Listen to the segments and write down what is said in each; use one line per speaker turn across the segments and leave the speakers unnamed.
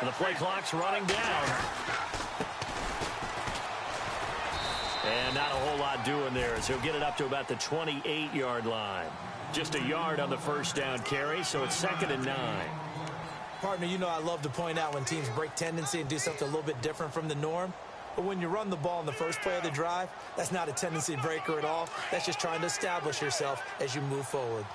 And the play clock's running down. And not a whole lot doing there as he'll get it up to about the 28-yard line. Just a yard on the first down carry, so it's 2nd and 9.
Partner, you know I love to point out when teams break tendency and do something a little bit different from the norm. But when you run the ball in the first play of the drive, that's not a tendency breaker at all. That's just trying to establish yourself as you move forward.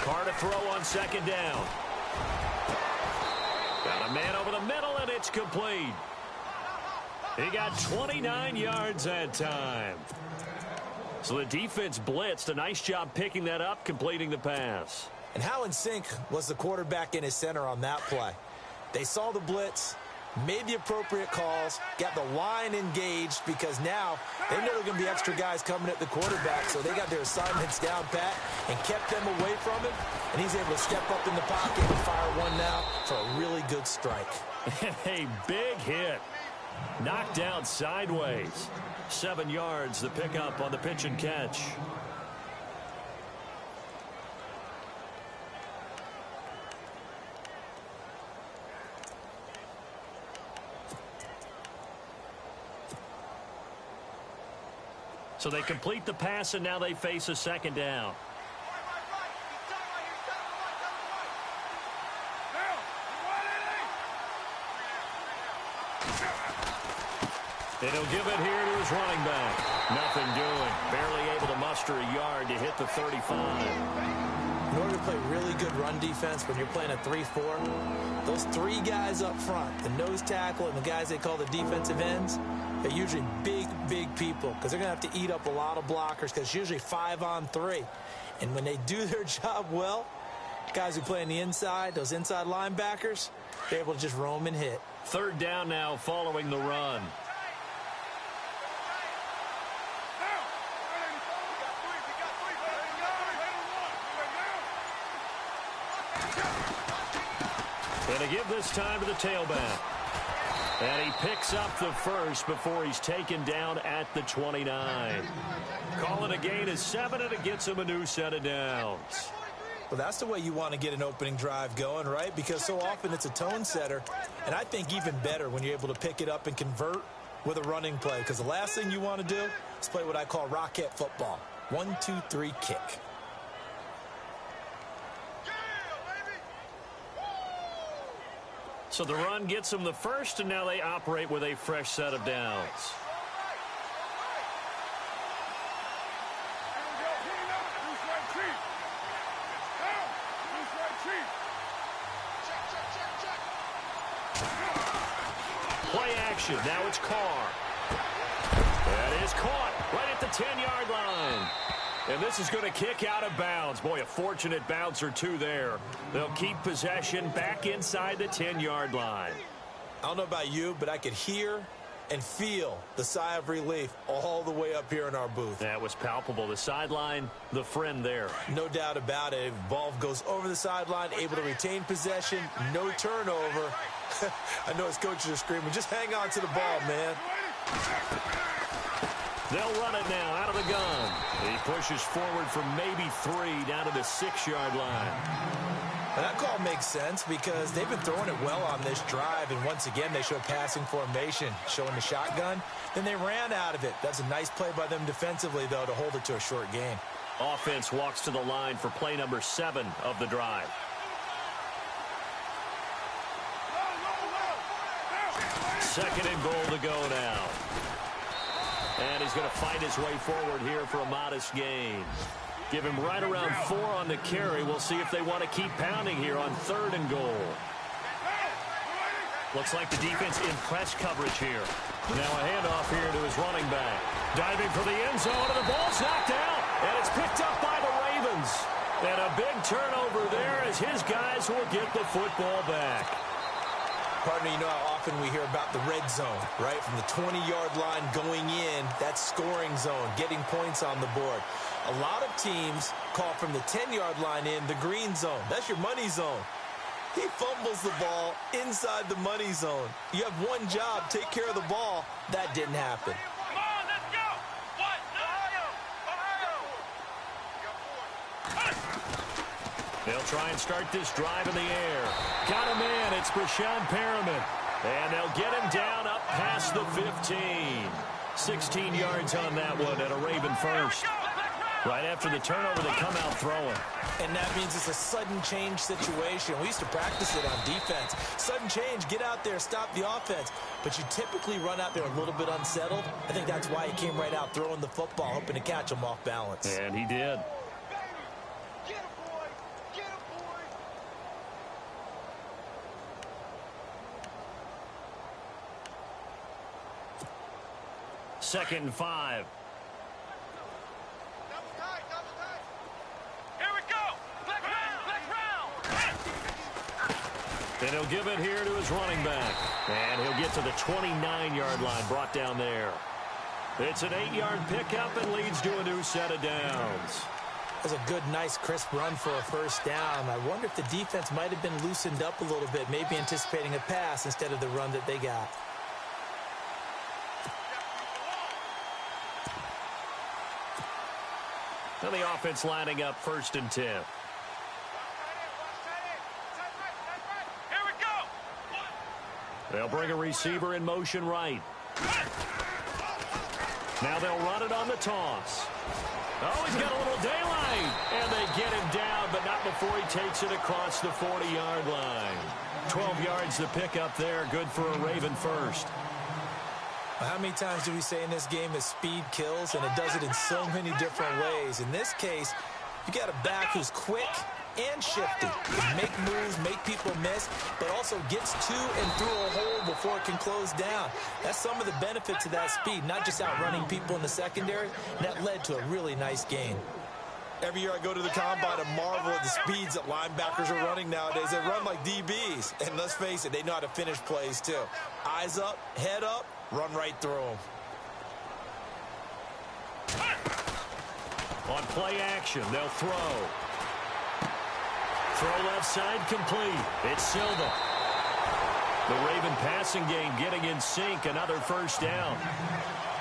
Carr to throw on 2nd down. Got a man over the middle, and it's complete. He got 29 yards that time. So the defense blitzed. A nice job picking that up, completing the pass.
And how in sync was the quarterback in his center on that play? They saw the blitz, made the appropriate calls, got the line engaged because now they know there are going to be extra guys coming at the quarterback, so they got their assignments down pat and kept them away from him, and he's able to step up in the pocket and fire one now for a really good strike.
A big hit. Knocked down sideways. 7 yards, the pickup on the pitch and catch. So they complete the pass, and now they face a 2nd down. And he'll give it here to his running back. Nothing doing. Barely able to muster a yard to hit the 35.
In order to play really good run defense when you're playing a 3-4, those 3 guys up front, the nose tackle and the guys they call the defensive ends, they're usually big people because they're going to have to eat up a lot of blockers because it's usually 5-on-3. And when they do their job well, guys who play on the inside, those inside linebackers, they're able to just roam and hit.
3rd down now following the run. And to give this time to the tailback. And he picks up the first before he's taken down at the 29. Call it a gain of 7, and it gets him a new set of downs.
Well, that's the way you want to get an opening drive going, right? Because so often it's a tone setter. And I think even better when you're able to pick it up and convert with a running play. Because the last thing you want to do is play what I call rocket football. 1, 2, 3, kick.
So the run gets them the first, and now they operate with a fresh set of downs. Play action. Now it's Carr. That is caught right at the 10-yard line. And this is going to kick out of bounds. Boy, a fortunate bounce or two there. They'll keep possession back inside the 10-yard line.
I don't know about you, but I could hear and feel the sigh of relief all the way up here in our booth.
That was palpable. The sideline, the friend there.
No doubt about it. Ball goes over the sideline, able to retain possession, no turnover. I know his coaches are screaming, just hang on to the ball, man.
They'll run it now out of the gun. He pushes forward for maybe 3 down to the 6-yard line.
And that call makes sense because they've been throwing it well on this drive, and once again they show passing formation, showing the shotgun. Then they ran out of it. That's a nice play by them defensively, though, to hold it to a short gain.
Offense walks to the line for play number 7 of the drive. Second and goal to go now. And he's going to fight his way forward here for a modest gain. Give him right around 4 on the carry. We'll see if they want to keep pounding here on 3rd and goal. Looks like the defense in press coverage here. Now a handoff here to his running back. Diving for the end zone, and the ball's knocked out. And it's picked up by the Ravens. And a big turnover there as his guys will get the football back.
Partner, you know how often we hear about the red zone, right? From the 20-yard line going in, that's scoring zone, getting points on the board. A lot of teams call from the 10-yard line in the green zone. That's your money zone. He fumbles the ball inside the money zone. You have one job, take care of the ball. That didn't happen.
Come on, let's go.
They'll try and start this drive in the air. Got him in. It's Brashad Perriman. And they'll get him down up past the 15. 16 yards on that one and a Raven first. Right after the turnover, they come out throwing.
And that means it's a sudden change situation. We used to practice it on defense. Sudden change, get out there, stop the offense. But you typically run out there a little bit unsettled. I think that's why he came right out throwing the football, hoping to catch him off balance.
And he did. Second and 5.
Here we go. Black round.
And he'll give it here to his running back. And he'll get to the 29-yard line, brought down there. It's an 8-yard pickup and leads to a new set of downs.
That's a good, nice, crisp run for a first down. I wonder if the defense might have been loosened up a little bit, maybe anticipating a pass instead of the run that they got.
And the offense lining up 1st and 10.
Here we go.
They'll bring a receiver in motion right. Now they'll run it on the toss. Oh, he's got a little daylight. And they get him down, but not before he takes it across the 40-yard line. 12 yards to pick up there. Good for a Raven first.
How many times do we say in this game is speed kills, and it does it in so many different ways. In this case, you got a back who's quick and shifty. Can make moves, make people miss, but also gets to and through a hole before it can close down. That's some of the benefits of that speed, not just outrunning people in the secondary. And that led to a really nice gain. Every year I go to the combine and marvel at the speeds that linebackers are running nowadays. They run like DBs. And let's face it, they know how to finish plays too. Eyes up, head up, run right through them.
On play action, they'll throw. Throw left side complete. It's Silva. The Raven passing game getting in sync. Another first down.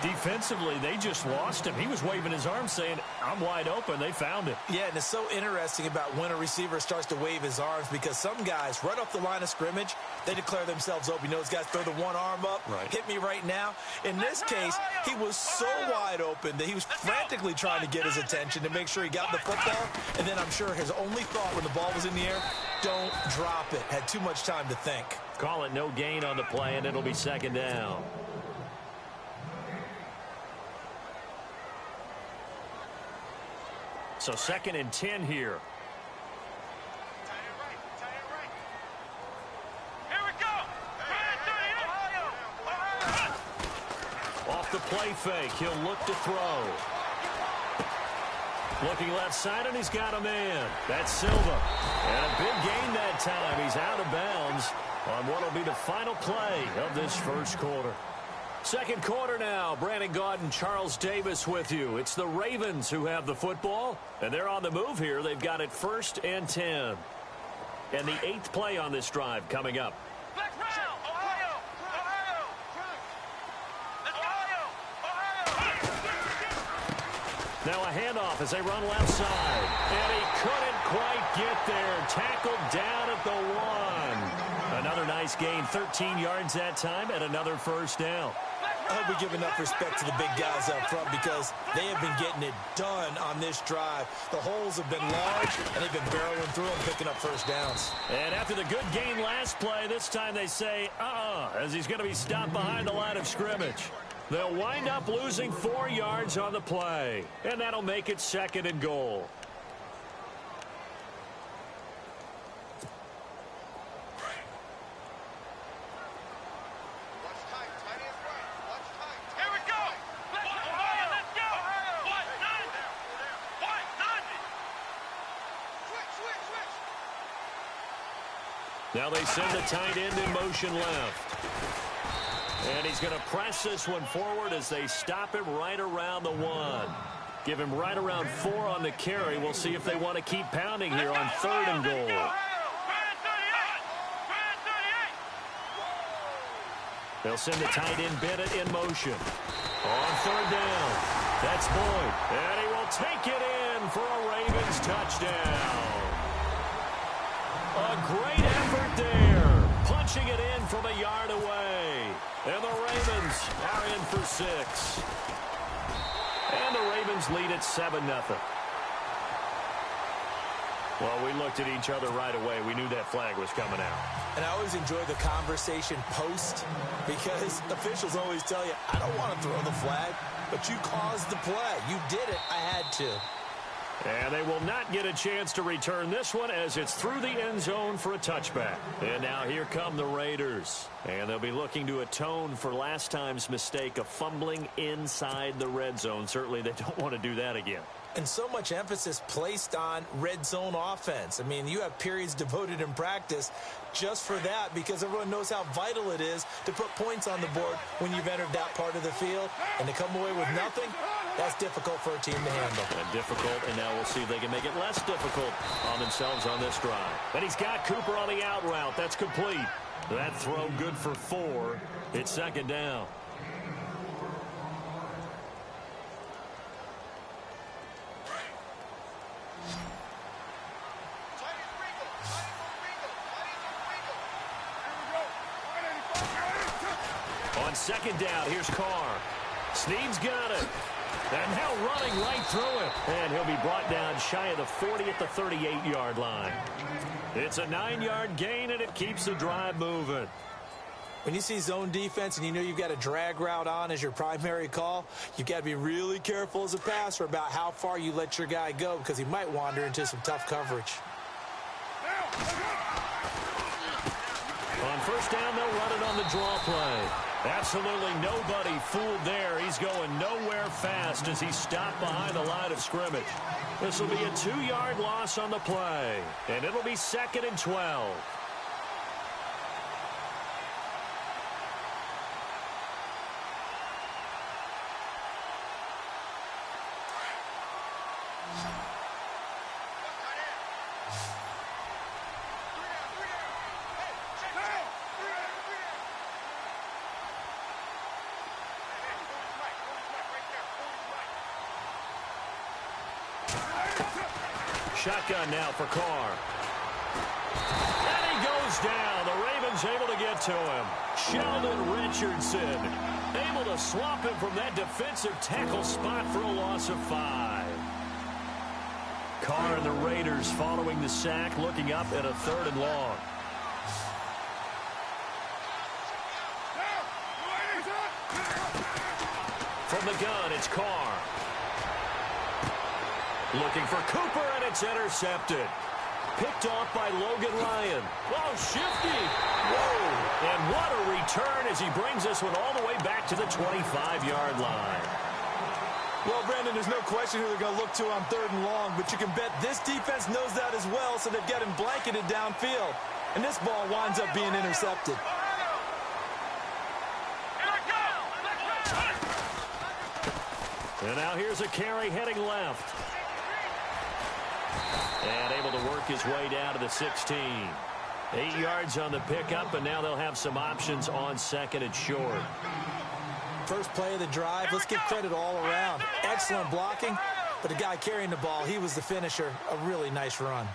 Defensively, they just lost him. He was waving his arms saying, I'm wide open. They found it.
Yeah, and it's so interesting about when a receiver starts to wave his arms, because some guys, right off the line of scrimmage, they declare themselves open. You know, those guys throw the one arm up, hit me right now. In this case, he was so wide open that he was frantically trying to get his attention to make sure he got the football. And then I'm sure his only thought when the ball was in the air, don't drop it. Had too much time to think.
Call it no gain on the play, and it'll be second down. So 2nd and 10 here.
Here we go.
Off the play fake, he'll look to throw. Looking left side, and he's got him in. That's Silva. And a big gain that time. He's out of bounds on what will be the final play of this first quarter. Second quarter now. Brandon Gaudin, Charles Davis with you. It's the Ravens who have the football, and they're on the move here. They've got it 1st and 10. And the 8th play on this drive coming up.
Black round. Ohio.
Now a handoff as they run left side. And he couldn't quite get there. Tackled down at the 1. Another nice gain, 13 yards that time, and another first down.
I hope we give enough respect to the big guys up front, because they have been getting it done on this drive. The holes have been large, and they've been barreling through them, picking up first downs.
And after the good gain last play, this time they say, as he's going to be stopped behind the line of scrimmage. They'll wind up losing 4 yards on the play, and that'll make it 2nd and goal. Now they send the tight end in motion left. And he's going to press this one forward as they stop him right around the 1. Give him right around 4 on the carry. We'll see if they want to keep pounding here on 3rd and goal. They'll send the tight end Bennett in motion. On 3rd down. That's Boyd. And he will take it in for a Ravens touchdown. A great effort there. Punching it in from a yard away. And the Ravens are in for 6. And the Ravens lead at 7-0. Well, we looked at each other right away. We knew that flag was coming out.
And I always enjoy the conversation post because officials always tell you, I don't want to throw the flag, but you caused the play. You did it. I had to.
And they will not get a chance to return this one as it's through the end zone for a touchback. And now here come the Raiders. And they'll be looking to atone for last time's mistake of fumbling inside the red zone. Certainly they don't want to do that again.
And so much emphasis placed on red zone offense. I mean, you have periods devoted in practice just for that because everyone knows how vital it is to put points on the board when you've entered that part of the field. And to come away with nothing, that's difficult for a team to handle.
And difficult, and now we'll see if they can make it less difficult on themselves on this drive. And he's got Cooper on the out route. That's complete. That throw good for 4. It's 2nd down. On 2nd down, here's Carr. Snead's got it. And now running right through it. And he'll be brought down shy of the 40 at the 38-yard line. It's a 9-yard gain, and it keeps the drive moving.
When you see zone defense and you know you've got a drag route on as your primary call, you've got to be really careful as a passer about how far you let your guy go because he might wander into some tough coverage.
On 1st down, they'll run it on the draw play. Absolutely nobody fooled there. He's going nowhere fast as he's stopped behind the line of scrimmage. This will be a 2-yard loss on the play, and it'll be 2nd and 12. Shotgun now for Carr. And he goes down. The Ravens able to get to him. Sheldon Richardson able to swap him from that defensive tackle spot for a loss of 5. Carr and the Raiders following the sack, looking up at a 3rd and long. From the gun, it's Carr. Looking for Cooper, and it's intercepted. Picked off by Logan Ryan. Oh, shifty. Whoa. And what a return as he brings this one all the way back to the 25-yard line.
Well, Brandon, there's no question who they're going to look to on 3rd and long, but you can bet this defense knows that as well, so they've got him blanketed downfield. And this ball winds up being intercepted.
And now here's a carry heading left. And able to work his way down to the 16. 8 yards on the pickup, and now they'll have some options on 2nd and short.
First play of the drive, let's give credit all around. Excellent blocking, but the guy carrying the ball, he was the finisher. A really nice run.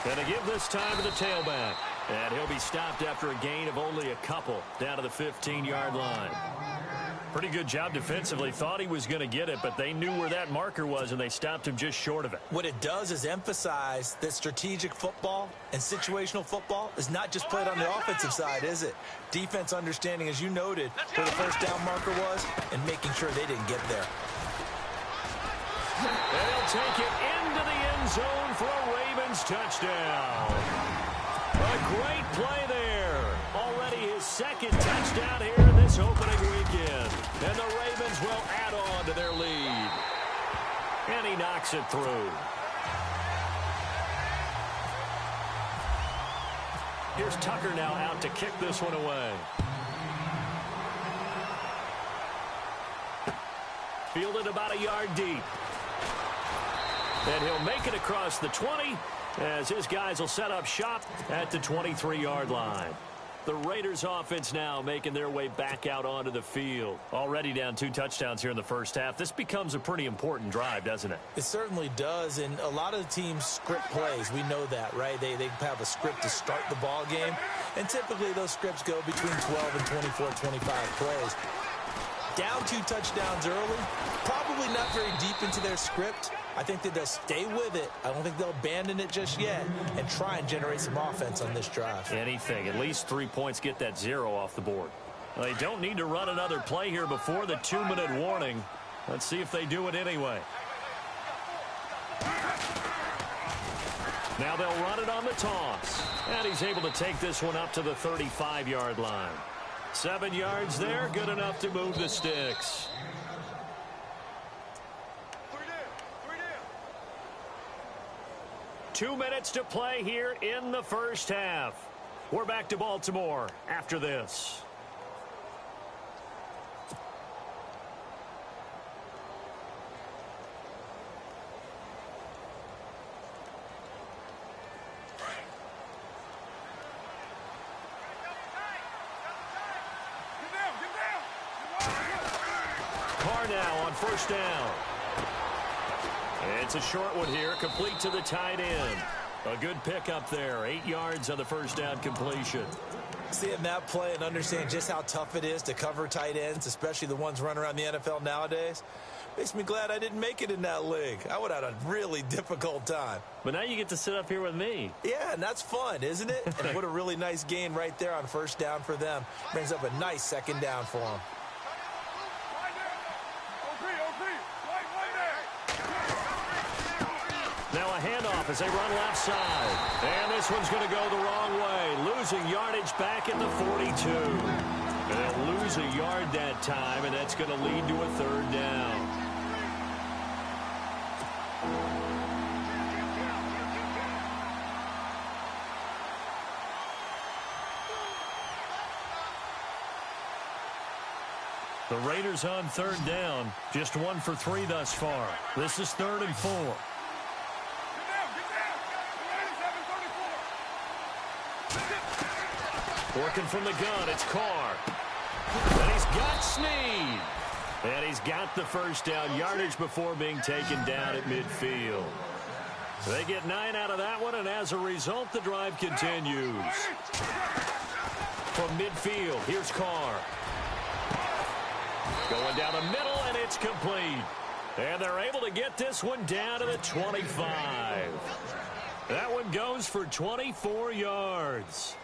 And to give this time to the tailback. And he'll be stopped after a gain of only a couple down to the 15-yard line. Pretty good job defensively. Thought he was going to get it, but they knew where that marker was, and they stopped him just short of it.
What it does is emphasize that strategic football and situational football is not just played on the offensive side, is it? Defense understanding, as you noted, where the first down marker was and making sure they didn't get there.
And he'll take it into the end zone for a Ravens touchdown. A great play there. Already his 2nd touchdown here in this this opening weekend. And the Ravens will add on to their lead. And he knocks it through. Here's Tucker now out to kick this one away. Fielded about a yard deep. And he'll make it across the 20 as his guys will set up shop at the 23-yard line. The Raiders offense now making their way back out onto the field. Already down 2 touchdowns here in the first half. This becomes a pretty important drive, doesn't it?
It certainly does, and a lot of the teams script plays. We know that, right? They have a script to start the ball game, and typically those scripts go between 12 and 24, 25 plays. Down 2 touchdowns early, probably not very deep into their script. I think that they'll stay with it. I don't think they'll abandon it just yet and try and generate some offense on this drive.
Anything. At least 3 points, get that 0 off the board. Well, they don't need to run another play here before the 2-minute warning. Let's see if they do it anyway. Now they'll run it on the toss. And he's able to take this one up to the 35-yard line. 7 yards there, good enough to move the sticks. 2 minutes to play here in the first half. We're back to Baltimore after this. Carr now on first down. It's a short one here, complete to the tight end. A good pickup there, 8 yards on the first down completion.
Seeing that play and understand just how tough it is to cover tight ends, especially the ones running around the NFL nowadays, makes me glad I didn't make it in that league. I would have had a really difficult time.
But now you get to sit up here with me.
Yeah, and that's fun, isn't it? And what a really nice gain right there on first down for them. Brings up a nice second down for them.
Now a handoff as they run left side. And this one's going to go the wrong way. Losing yardage back at the 42. And they'll lose a yard that time, and that's going to lead to a 3rd down. The Raiders on 3rd down. Just 1 for 3 thus far. This is 3rd and 4. Working from the gun, it's Carr. And he's got Snead. And he's got the first down yardage before being taken down at midfield. They get 9 out of that one, and as a result, the drive continues. From midfield, here's Carr. Going down the middle, and it's complete. And they're able to get this one down to the 25. That one goes for 24 yards.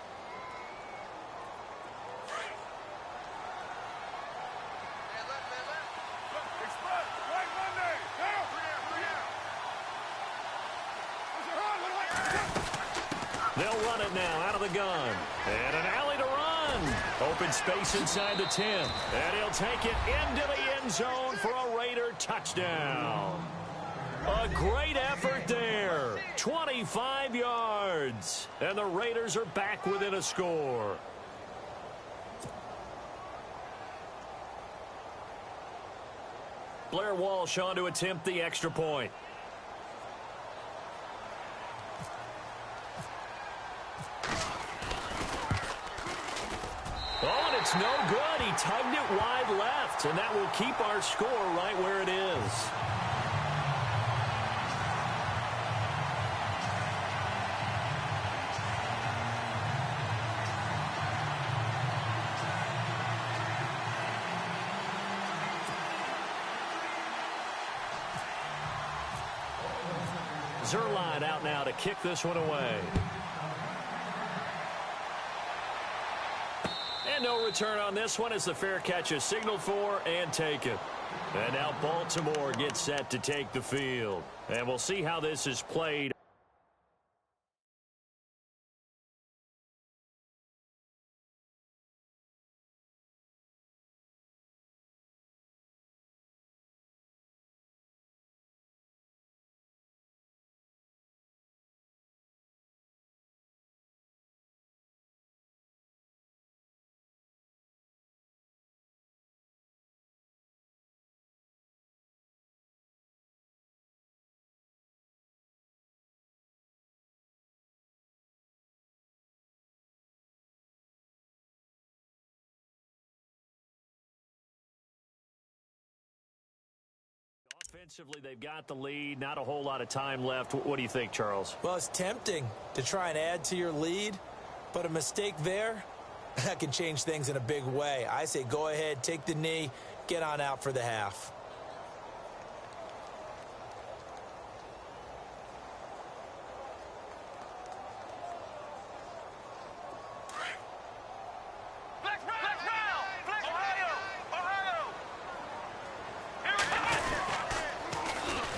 They'll run it now out of the gun. And an alley to run. Open space inside the 10. And he'll take it into the end zone for a Raider touchdown. A great effort there. 25 yards. And the Raiders are back within a score. Blair Walsh on to attempt the extra point. Oh, and it's no good. He tugged it wide left, and that will keep our score right where it is. Zerline out now to kick this one away. And no return on this one as the fair catch is signaled for and taken. And now Baltimore gets set to take the field. And we'll see how this is played. Offensively, they've got the lead. Not a whole lot of time left. What do you think, Charles?
Well, it's tempting to try and add to your lead, but a mistake there, that can change things in a big way. I say go ahead, take the knee, get on out for the half.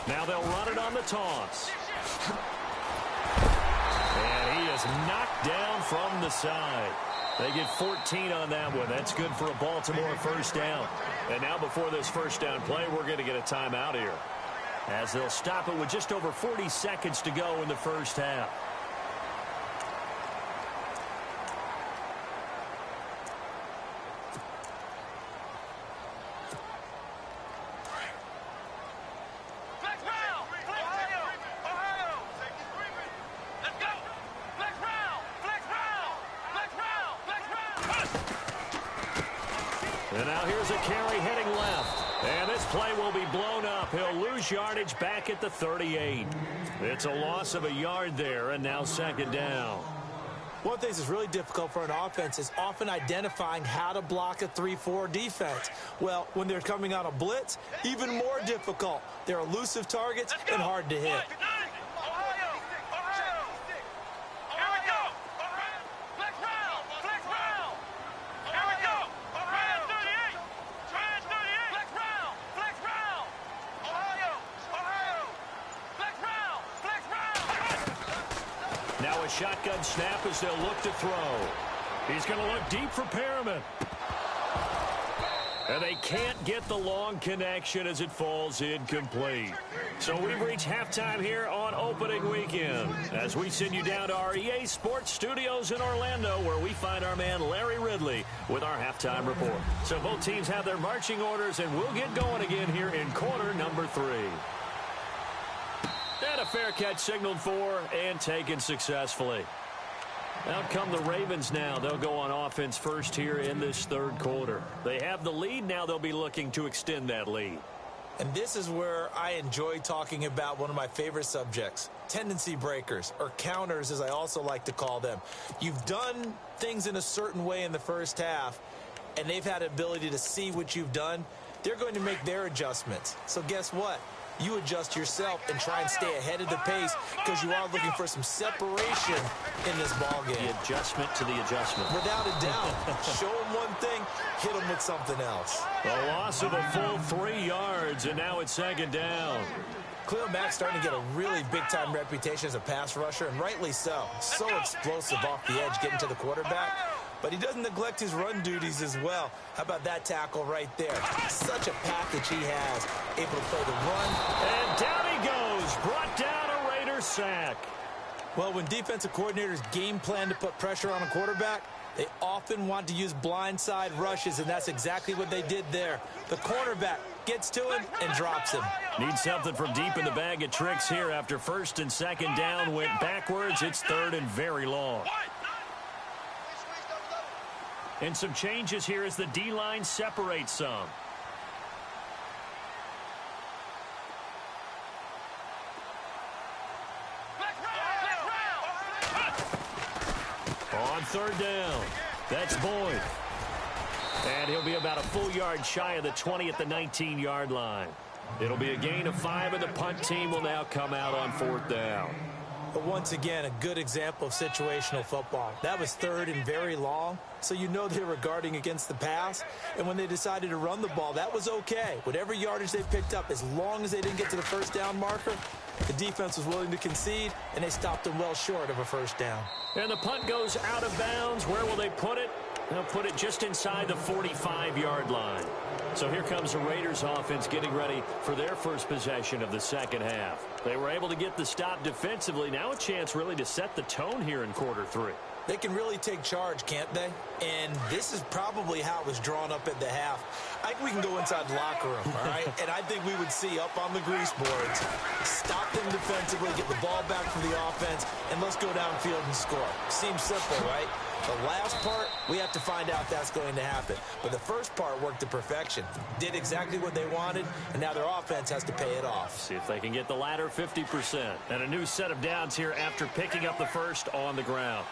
Now they'll run it on the toss. And he is knocked down from the side. They get 14 on that one. That's good for a Baltimore first down. And now before this first down play, we're going to get a timeout here, as they'll stop it with just over 40 seconds to go in the first half. And now here's a carry heading left. And this play will be blown up. He'll lose yardage back at the 38. It's a loss of a yard there, and now second down.
One thing that's really difficult for an offense is often identifying how to block a 3-4 defense. Well, when they're coming on a blitz, even more difficult. They're elusive targets and hard to hit.
Now a shotgun snap as they'll look to throw. He's going to look deep for Perriman. And they can't get the long connection as it falls incomplete. So we've reached halftime here on opening weekend, as we send you down to our EA Sports Studios in Orlando, where we find our man Larry Ridley with our halftime report. So both teams have their marching orders, and we'll get going again here in quarter number 3. And a fair catch signaled for and taken successfully. Out come the Ravens now. They'll go on offense first here in this third quarter. They have the lead. Now they'll be looking to extend that lead.
And this is where I enjoy talking about one of my favorite subjects, tendency breakers, or counters as I also like to call them. You've done things in a certain way in the first half, and they've had the ability to see what you've done. They're going to make their adjustments. So guess what? You adjust yourself and try and stay ahead of the pace, because you are looking for some separation in this ballgame.
The adjustment to the adjustment.
Without a doubt. Show them one thing, hit them with something else.
A loss of a full 3 yards, and now it's second down.
Khalil Mack's starting to get a really big-time reputation as a pass rusher, and rightly so. So explosive off the edge, getting to the quarterback. But he doesn't neglect his run duties as well. How about that tackle right there? Such a package he has. Able to play the run.
And down he goes. Brought down a Raider sack.
Well, when defensive coordinators game plan to put pressure on a quarterback, they often want to use blindside rushes, and that's exactly what they did there. The cornerback gets to him and drops him.
Needs something from deep in the bag of tricks here after first and second down went backwards. It's third and very long. And some changes here as the D-line separates some. On third down, that's Boyd. And he'll be about a full yard shy of the 20 at the 19-yard line. It'll be a gain of 5, and the punt team will now come out on fourth down.
But once again, a good example of situational football. That was third and very long, so you know they were guarding against the pass. And when they decided to run the ball, that was okay. Whatever yardage they picked up, as long as they didn't get to the first down marker, the defense was willing to concede, and they stopped them well short of a first down.
And the punt goes out of bounds. Where will they put it? They'll put it just inside the 45-yard line. So here comes the Raiders offense getting ready for their first possession of the second half. They were able to get the stop defensively. Now a chance really to set the tone here in quarter 3.
They can really take charge, can't they? And this is probably how it was drawn up at the half. I think we can go inside the locker room, all right? And I think we would see up on the grease boards, stop them defensively, get the ball back from the offense, and let's go downfield and score. Seems simple, right? The last part, we have to find out if that's going to happen. But the first part worked to perfection. Did exactly what they wanted, and now their offense has to pay it off.
See if they can get the latter 50%. And a new set of downs here after picking up the first on the ground.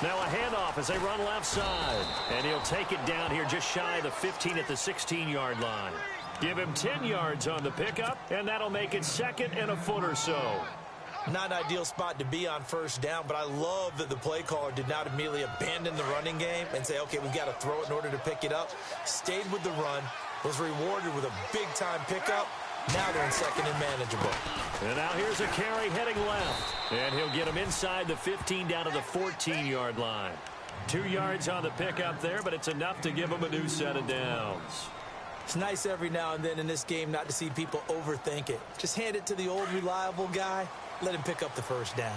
Now a handoff as they run left side. And he'll take it down here just shy of the 15 at the 16-yard line. Give him 10 yards on the pickup, and that'll make it second and a foot or so.
Not an ideal spot to be on first down, but I love that the play caller did not immediately abandon the running game and say, okay, we've got to throw it in order to pick it up. Stayed with the run, was rewarded with a big-time pickup. Now they're in second and manageable.
And now here's a carry heading left. And he'll get him inside the 15 down to the 14-yard line. 2 yards on the pickup there, but it's enough to give him a new set of downs.
It's nice every now and then in this game not to see people overthink it. Just hand it to the old reliable guy. Let him pick up the first down.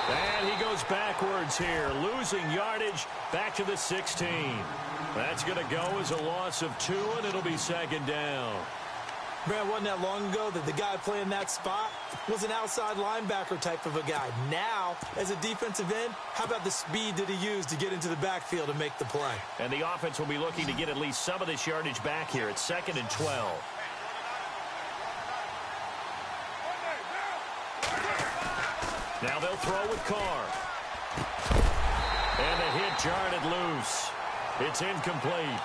And he goes backwards here, losing yardage back to the 16. That's going to go as a loss of 2, and it'll be second down.
Brad, wasn't that long ago that the guy playing that spot was an outside linebacker type of a guy. Now, as a defensive end, how about the speed that he used to get into the backfield and make the play?
And the offense will be looking to get at least some of this yardage back here. It's second and 12. Now they'll throw with Carr. And the hit jarred it loose. It's incomplete.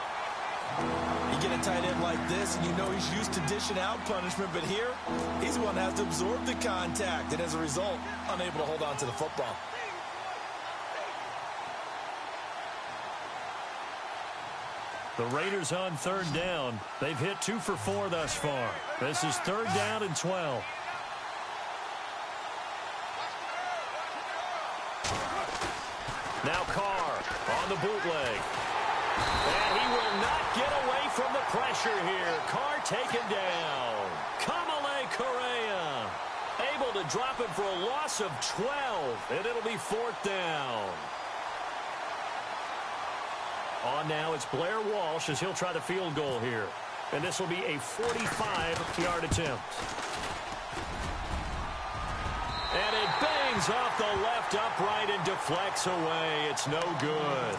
You get a tight end like this, and you know he's used to dishing out punishment, but here, he's the one that has to absorb the contact, and as a result, unable to hold on to the football.
The Raiders on third down. They've hit 2 for 4 thus far. This is third down and 12. Now Carr on the bootleg. And he will not get away from the pressure here. Carr taken down. Kamale Correa able to drop him for a loss of 12. And it'll be fourth down. On now, it's Blair Walsh as he'll try the field goal here. And this will be a 45-yard attempt. And it bangs off the left upright and deflects away. It's no good.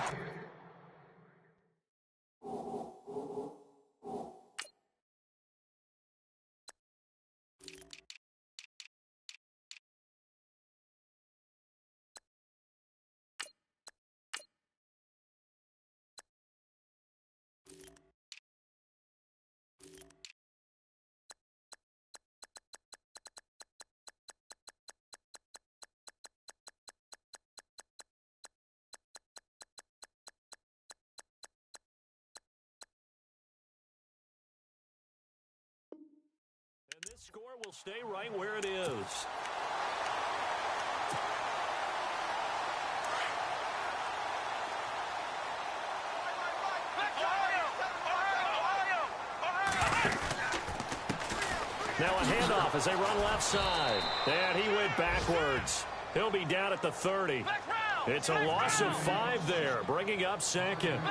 This score will stay right where it is. Now a handoff as they run left side. And he went backwards. He'll be down at the 30. It's a loss of 5 there, bringing up second.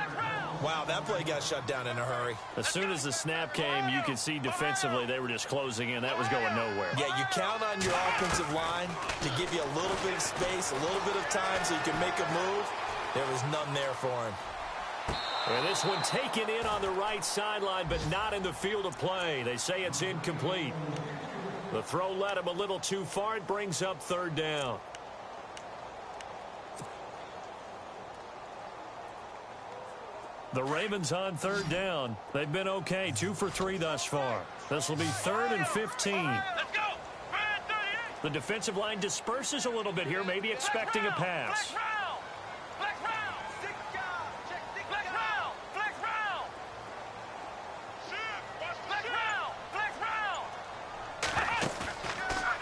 Wow, that play got shut down in a hurry.
As soon as the snap came, you could see defensively they were just closing in. That was going nowhere.
Yeah, you count on your offensive line to give you a little bit of space, a little bit of time so you can make a move. There was none there for him.
And this one taken in on the right sideline, but not in the field of play. They say it's incomplete. The throw led him a little too far. It brings up third down. The Ravens on third down. They've been okay, 2 for 3 thus far. This will be third and 15.
Let's go.
The defensive line disperses a little bit here, maybe expecting a pass.
Flex round. Flex round. Flex round. Flex round.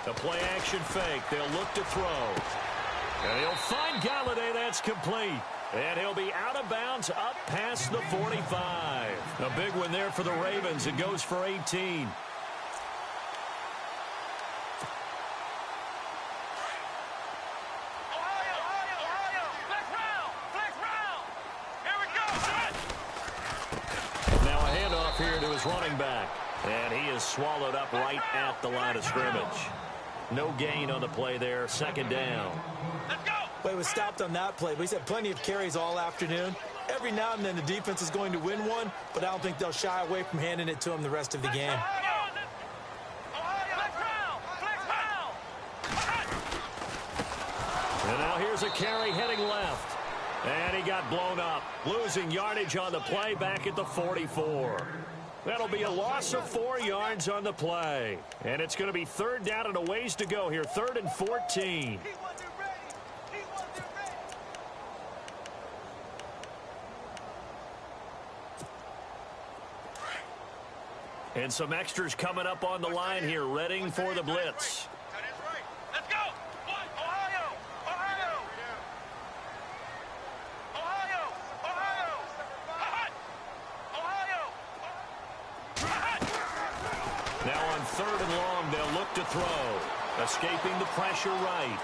The play action fake. They'll look to throw. And he'll find Galladay. That's complete. And he'll be out of bounds up past the 45. A big one there for the Ravens. It goes for 18. Now a handoff here to his running back. And he is swallowed up right at the line of scrimmage. No gain on the play there. Second down.
Let's go.
Well, he was stopped on that play, but he's had plenty of carries all afternoon. Every now and then the defense is going to win one, but I don't think they'll shy away from handing it to him the rest of the game.
And now here's a carry heading left. And he got blown up. Losing yardage on the play back at the 44. That'll be a loss of 4 yards on the play. And it's going to be third down and a ways to go here. 3rd and 14. And some extras coming up on the line here, readying for the blitz.
Let's go. Ohio. Ohio. Ohio. Ohio.
Now on 3rd and long, they'll look to throw. Escaping the pressure right.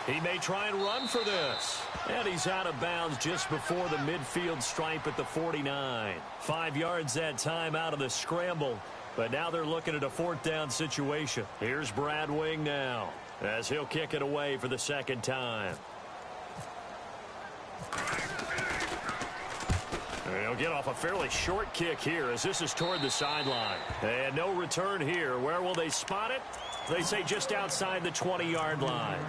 He may try and run for this. And he's out of bounds just before the midfield stripe at the 49. 5 yards that time out of the scramble. But now they're looking at a 4th down situation. Here's Brad Wing now as he'll kick it away for the 2nd time. He'll get off a fairly short kick here as this is toward the sideline. And no return here. Where will they spot it? They say just outside the 20-yard line.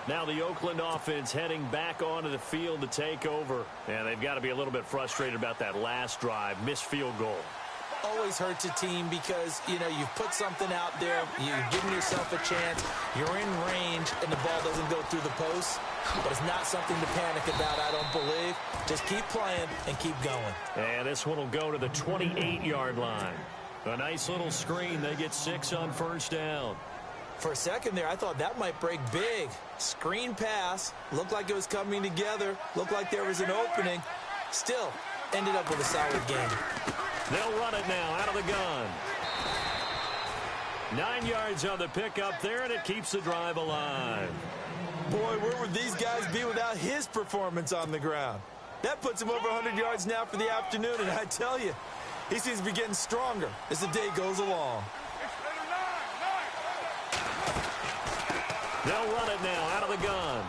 Now the Oakland offense heading back onto the field to take over. And they've got to be a little bit frustrated about that last drive. Missed field goal.
Always hurts a team because, you know, you've put something out there, you've given yourself a chance, you're in range, and the ball doesn't go through the post. But it's not something to panic about, I don't believe. Just keep playing and keep going.
And this one will go to the 28-yard line. A nice little screen. They get 6 on 1st down.
For a second there, I thought that might break big. Screen pass. Looked like it was coming together. Looked like there was an opening. Still, ended up with a solid game.
They'll run it now out of the gun. 9 yards on the pickup there, and it keeps the drive alive.
Boy, where would these guys be without his performance on the ground? That puts him over 100 yards now for the afternoon, and I tell you, he seems to be getting stronger as the day goes along.
They'll run it now out of the gun.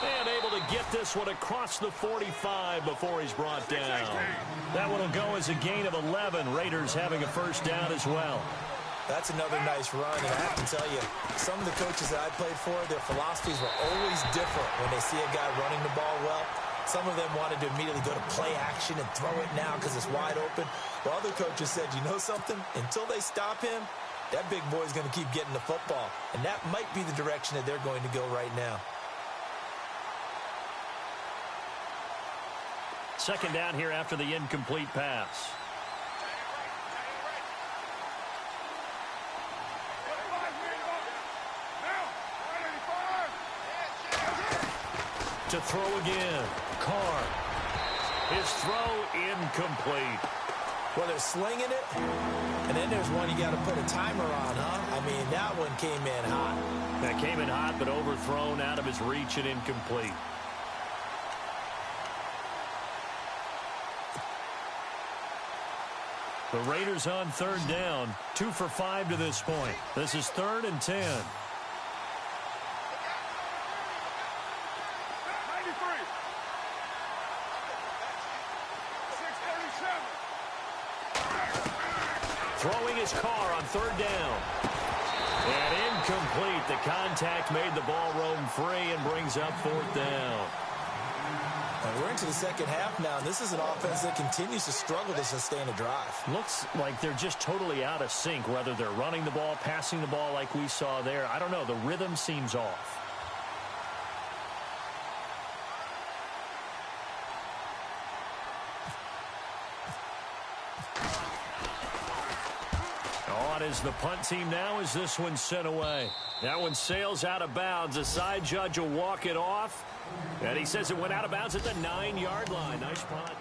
And able to get this one across the 45 before he's brought down. That one will go as a gain of 11. Raiders having a 1st down as well.
That's another nice run, and I have to tell you, some of the coaches that I played for, their philosophies were always different when they see a guy running the ball well. Some of them wanted to immediately go to play action and throw it now because it's wide open. While other coaches said, you know something? Until they stop him, that big boy's going to keep getting the football. And that might be the direction that they're going to go right now.
2nd down here after the incomplete pass. To throw again. Carr. His throw incomplete.
Well, they're slinging it, and then there's one you got to put a timer on, huh? I mean, that one came in hot.
That came in hot, but overthrown out of his reach and incomplete. The Raiders on 3rd down, 2 for 5 to this point. This is 3rd and 10. Throwing his Carr on 3rd down. And incomplete. The contact made the ball roam free and brings up 4th down.
And we're into the 2nd half now, and this is an offense that continues to struggle to sustain a drive.
Looks like they're just totally out of sync, whether they're running the ball, passing the ball like we saw there. I don't know. The rhythm seems off. On is the punt team now as this one's sent away. That one sails out of bounds. The side judge will walk it off. And he says it went out of bounds at the 9-yard line. Nice punt.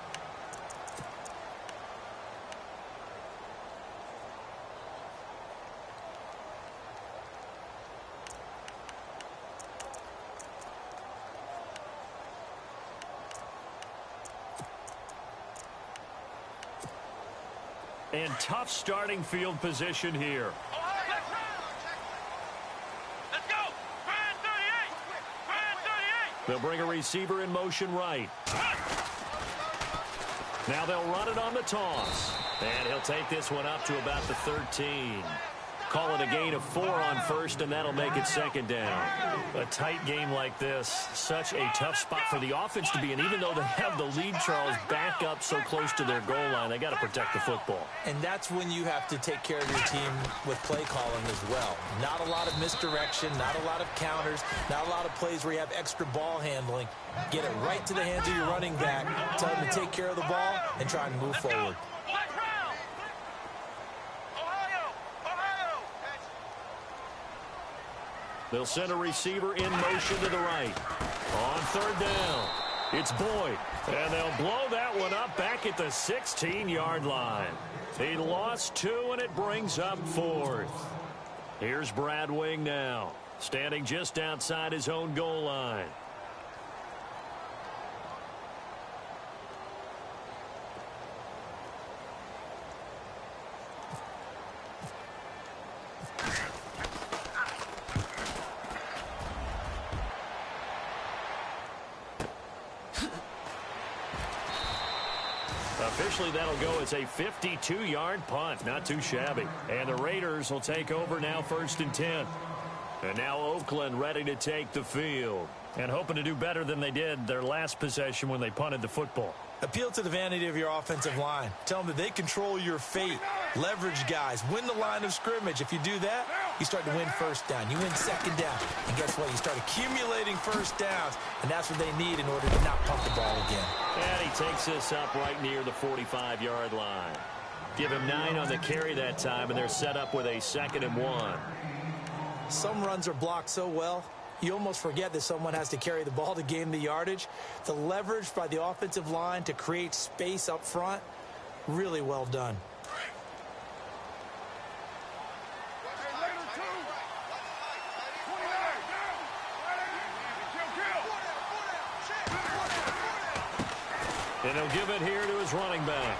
And tough starting field position here.
Let's go. Brand 38. Brand 38.
They'll bring a receiver in motion right. Now they'll run it on the toss. And he'll take this one up to about the 13. Call it a gain of 4 on first, and that'll make it second down. A tight game like this, such a tough spot for the offense to be in. Even though they have the lead, Charles, back up so close to their goal line, they got to protect the football.
And that's when you have to take care of your team with play calling as well. Not a lot of misdirection, not a lot of counters, not a lot of plays where you have extra ball handling. Get it right to the hands of your running back, tell him to take care of the ball, and try and move forward.
They'll send a receiver in motion to the right. On third down, it's Boyd. And they'll blow that one up back at the 16-yard line. He lost 2, and it brings up 4th. Here's Brad Wing now, standing just outside his own goal line. Officially, that'll go as a 52-yard punt. Not too shabby. And the Raiders will take over now, 1st and 10. And now Oakland ready to take the field. And hoping to do better than they did their last possession when they punted the football.
Appeal to the vanity of your offensive line. Tell them that they control your fate. Leverage guys. Win the line of scrimmage. If you do that, you start to win first down. You win second down. And guess what? You start accumulating first downs. And that's what they need in order to not pump the ball again.
And he takes this up right near the 45-yard line. Give him 9 on the carry that time, and they're set up with a 2nd and 1.
Some runs are blocked so well, you almost forget that someone has to carry the ball to gain the yardage. The leverage by the offensive line to create space up front, really well done.
And he'll give it here to his running back.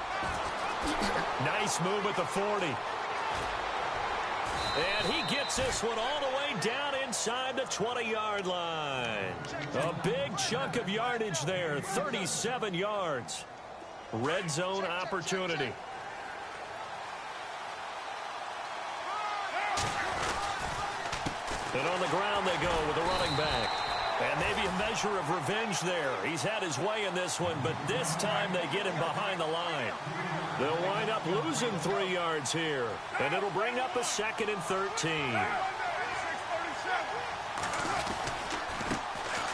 Nice move at the 40. And he gets this one all the way down inside the 20-yard line. A big chunk of yardage there, 37 yards. Red zone opportunity. And on the ground they go with the running back. And maybe a measure of revenge there. He's had his way in this one, but this time they get him behind the line. They'll wind up losing 3 yards here. And it'll bring up a 2nd and 13.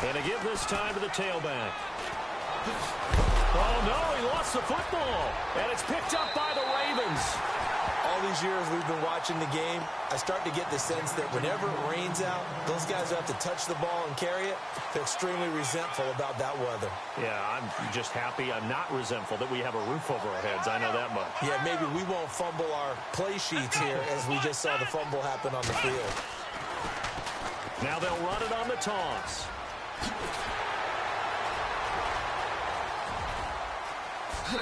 And to give this time to the tailback. Oh, no, he lost the football. And it's picked up by the Ravens.
All these years we've been watching the game, I start to get the sense that whenever it rains out, those guys who have to touch the ball and carry it, they're extremely resentful about that weather.
Yeah, I'm just happy I'm not resentful that we have a roof over our heads. I know that much.
Yeah, maybe we won't fumble our play sheets here as we just saw the fumble happen on the field.
Now they'll run it on the toss.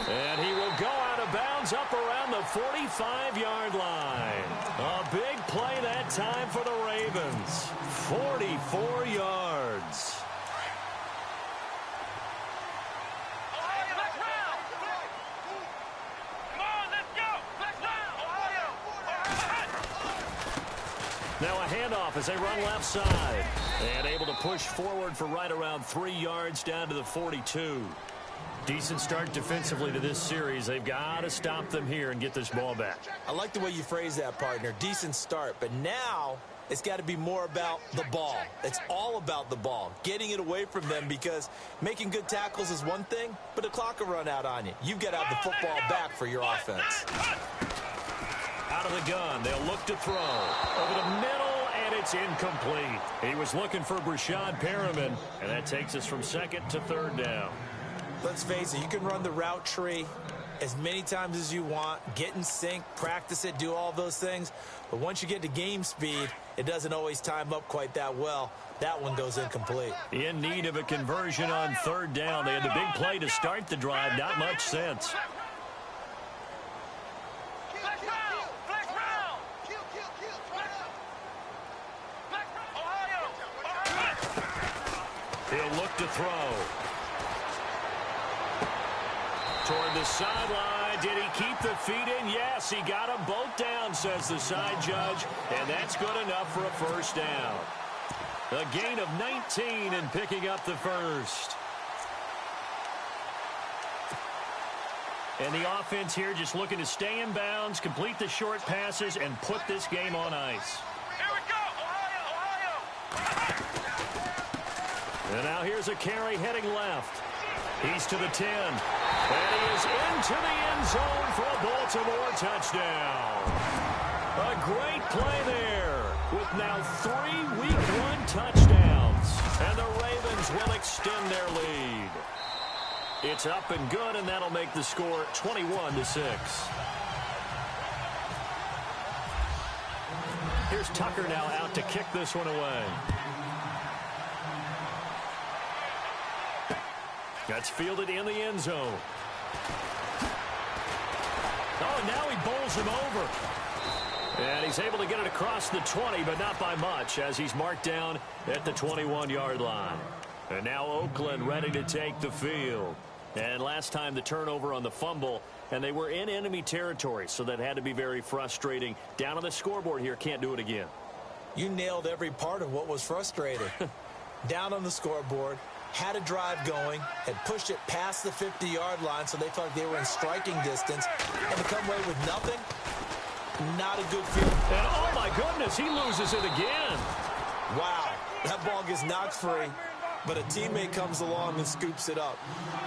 And he will go out of bounds up around the 45-yard line. A big play that time for the Ravens. 44 yards. Now a handoff as they run left side. And able to push forward for right around 3 yards down to the 42. Decent start defensively to this series. They've got to stop them here and get this ball back.
I like the way you phrase that, partner. Decent start. But now it's got to be more about the ball. It's all about the ball. Getting it away from them, because making good tackles is one thing, but the clock will run out on you. You've got to have the football back for your offense.
Out of the gun. They'll look to throw. Over the middle, and it's it's incomplete. He was looking for Brashad Perriman, and that takes us from second to third down.
Let's face it, you can run the route tree as many times as you want, get in sync, practice it, do all those things. But once you get to game speed, it doesn't always time up quite that well. That one goes incomplete.
In need of a conversion on third down. They had the big play to start the drive. Not much sense. He'll look to throw. Toward the sideline. Did he keep the feet in? Yes, he got them both down, says the side judge. And that's good enough for a first down. A gain of 19 and picking up the first. And the offense here just looking to stay in bounds, complete the short passes, and put this game on ice.
Here we go, Ohio!
And now here's a carry heading left. He's to the 10. And he is into the end zone for a Baltimore touchdown. A great play there with now 3 Week 1 touchdowns. And the Ravens will extend their lead. It's up and good, and that'll make the score 21-6. Here's Tucker now out to kick this one away. That's fielded in the end zone. Oh, now he bowls him over. And he's able to get it across the 20, but not by much, as he's marked down at the 21-yard line. And now Oakland ready to take the field. And last time the turnover on the fumble, and they were in enemy territory, so that had to be very frustrating. Down on the scoreboard here, can't do it again.
You nailed every part of what was frustrating. Down on the scoreboard, had a drive going, had pushed it past the 50-yard line, so they thought they were in striking distance, and to come away with nothing, not a good feeling.
And oh my goodness, he loses it again.
Wow, that ball gets knocked free, but a teammate comes along and scoops it up.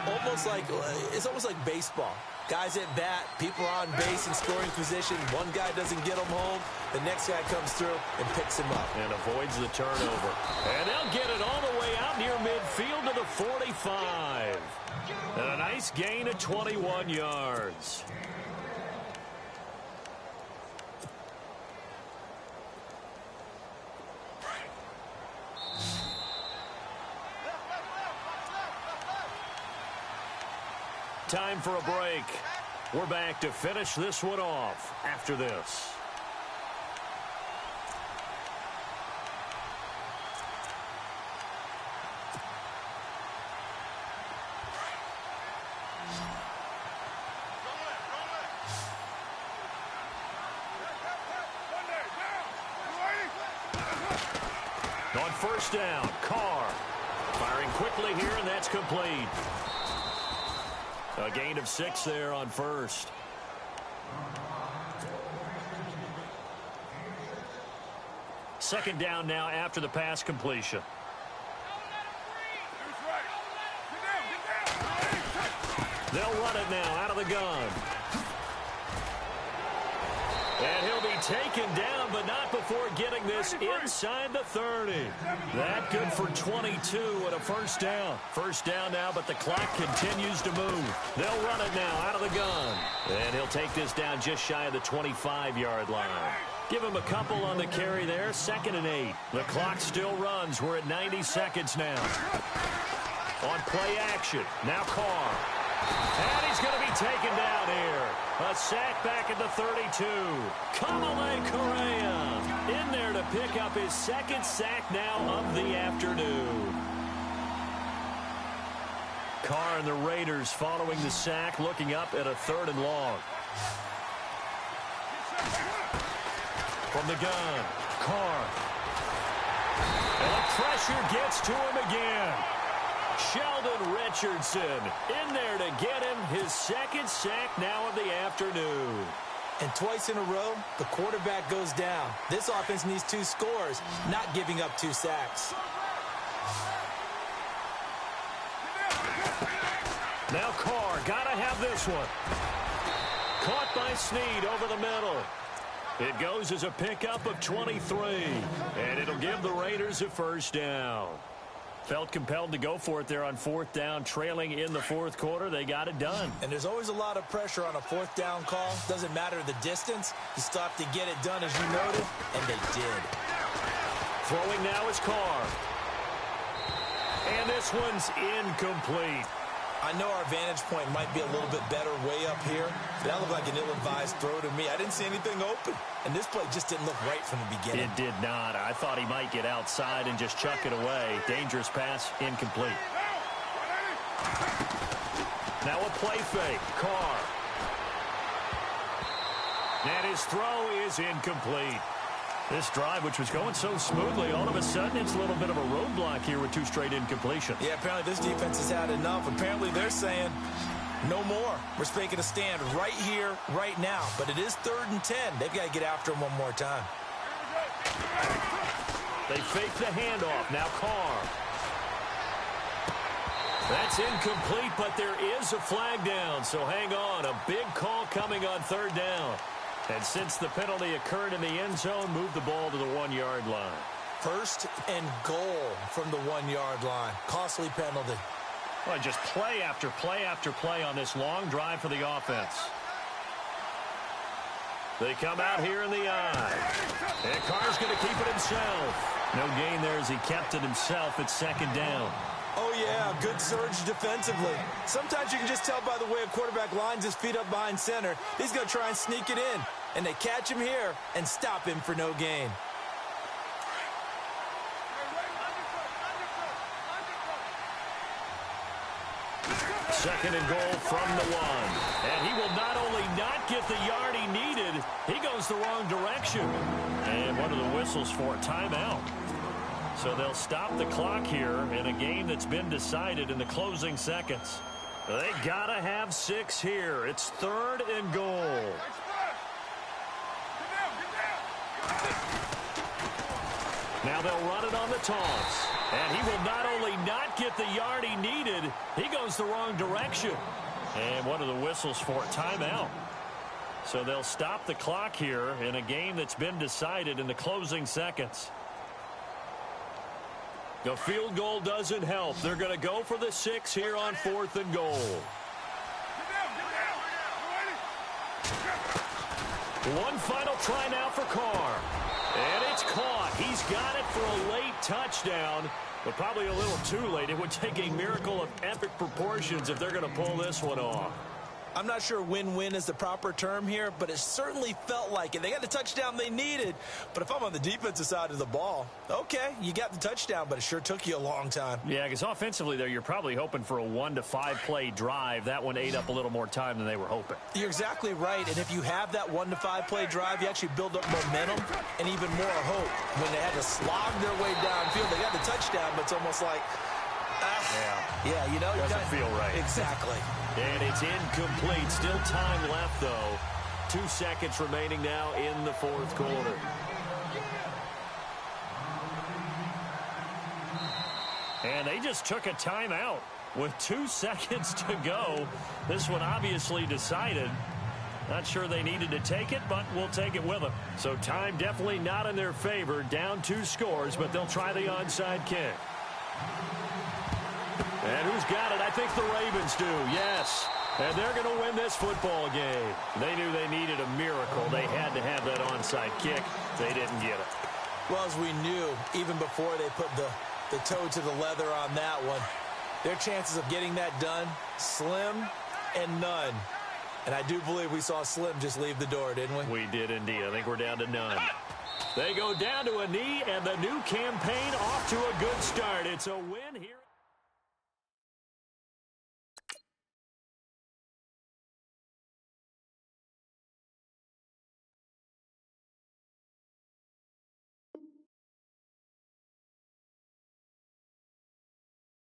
It's almost like baseball. Guys at bat, people are on base in scoring position. One guy doesn't get him home. The next guy comes through and picks him up.
And avoids the turnover. And they'll get it all the way out near midfield to the 45. And a nice gain of 21 yards. Time for a break. We're back to finish this one off after this. On first down, Carr firing quickly here, and that's complete. A gain of 6 there on first. Second down now after the pass completion. They'll run it now out of the gun. And he'll be taken down, but not before getting this inside the 30. That good for 22 and a first down. First down now, but the clock continues to move. They'll run it now out of the gun. And he'll take this down just shy of the 25-yard line. Give him a couple on the carry there. 2nd and 8. The clock still runs. We're at 90 seconds now. On play action. Now Carr. And he's going to be taken down here. A sack back at the 32. Kamalei Correa in there to pick up his 2nd sack now of the afternoon. Carr and the Raiders following the sack, looking up at a 3rd and long. From the gun, Carr. And the pressure gets to him again. Sheldon Richardson in there to get him his 2nd sack now of the afternoon.
And twice in a row, the quarterback goes down. This offense needs 2 scores, not giving up 2 sacks.
Now Carr, gotta have this one. Caught by Snead over the middle. It goes as a pickup of 23, and it'll give the Raiders a first down. Felt compelled to go for it there on fourth down, trailing in the fourth quarter. They got it done.
And there's always a lot of pressure on a fourth down call. Doesn't matter the distance. You still have to get it done, as you noted, and they did.
Throwing now is Carr. And this one's incomplete.
I know our vantage point might be a little bit better way up here, but that looked like an ill-advised throw to me. I didn't see anything open, and this play just didn't look right from the beginning.
It did not. I thought he might get outside and just chuck it away. Dangerous pass, incomplete. Now a play fake. Carr. And his throw is incomplete. This drive, which was going so smoothly, all of a sudden it's a little bit of a roadblock here with two straight incompletions.
Yeah, apparently this defense has had enough. Apparently they're saying no more. We're making a stand right here, right now. But it is 3rd and 10. They've got to get after him one more time.
They fake the handoff. Now Carr. That's incomplete, but there is a flag down. So hang on. A big call coming on 3rd down. And since the penalty occurred in the end zone, move the ball to the 1-yard line.
1st and goal from the 1-yard line. Costly penalty.
Well, just play after play after play on this long drive for the offense. They come out here in the eye. And Carr's going to keep it himself. No gain there as he kept it himself at 2nd down.
Oh, yeah, good surge defensively. Sometimes you can just tell by the way a quarterback lines his feet up behind center. He's going to try and sneak it in. And they catch him here and stop him for no gain.
Second and goal from the 1. And he will not only not get the yard he needed, he goes the wrong direction. And one of the whistles for a timeout. So they'll stop the clock here in a game that's been decided in the closing seconds. They gotta have 6 here. It's 3rd and goal. Now they'll run it on the toss. And he will not only not get the yard he needed, he goes the wrong direction. And one of the whistles for a timeout. So they'll stop the clock here in a game that's been decided in the closing seconds. The field goal doesn't help. They're going to go for the 6 here on 4th and goal. One final try now for Carr. And it's caught. He's got it for a late touchdown, but probably a little too late. It would take a miracle of epic proportions if they're going to pull this one off.
I'm not sure win-win is the proper term here, but it certainly felt like it. They got the touchdown they needed, but if I'm on the defensive side of the ball, okay, you got the touchdown, but it sure took you a long time.
Yeah, because offensively there, you're probably hoping for a 1 to 5 play drive. That one ate up a little more time than they were hoping.
You're exactly right, and if you have that 1 to 5 play drive, you actually build up momentum and even more hope. When they had to slog their way downfield, they got the touchdown, but it's almost like, yeah, you know,
doesn't feel right.
Exactly.
And it's incomplete. Still time left, though. 2 seconds remaining now in the 4th quarter. And they just took a timeout with 2 seconds to go. This one obviously decided. Not sure they needed to take it, but we'll take it with them. So time definitely not in their favor. Down 2 scores, but they'll try the onside kick. And who's got it? I think the Ravens do, yes. And they're going to win this football game. They knew they needed a miracle. They had to have that onside kick. They didn't get it.
Well, as we knew, even before they put the toe to the leather on that one, their chances of getting that done, slim and none. And I do believe we saw Slim just leave the door, didn't we?
We did indeed. I think we're down to none. They go down to a knee, and the new campaign off to a good start. It's a win here.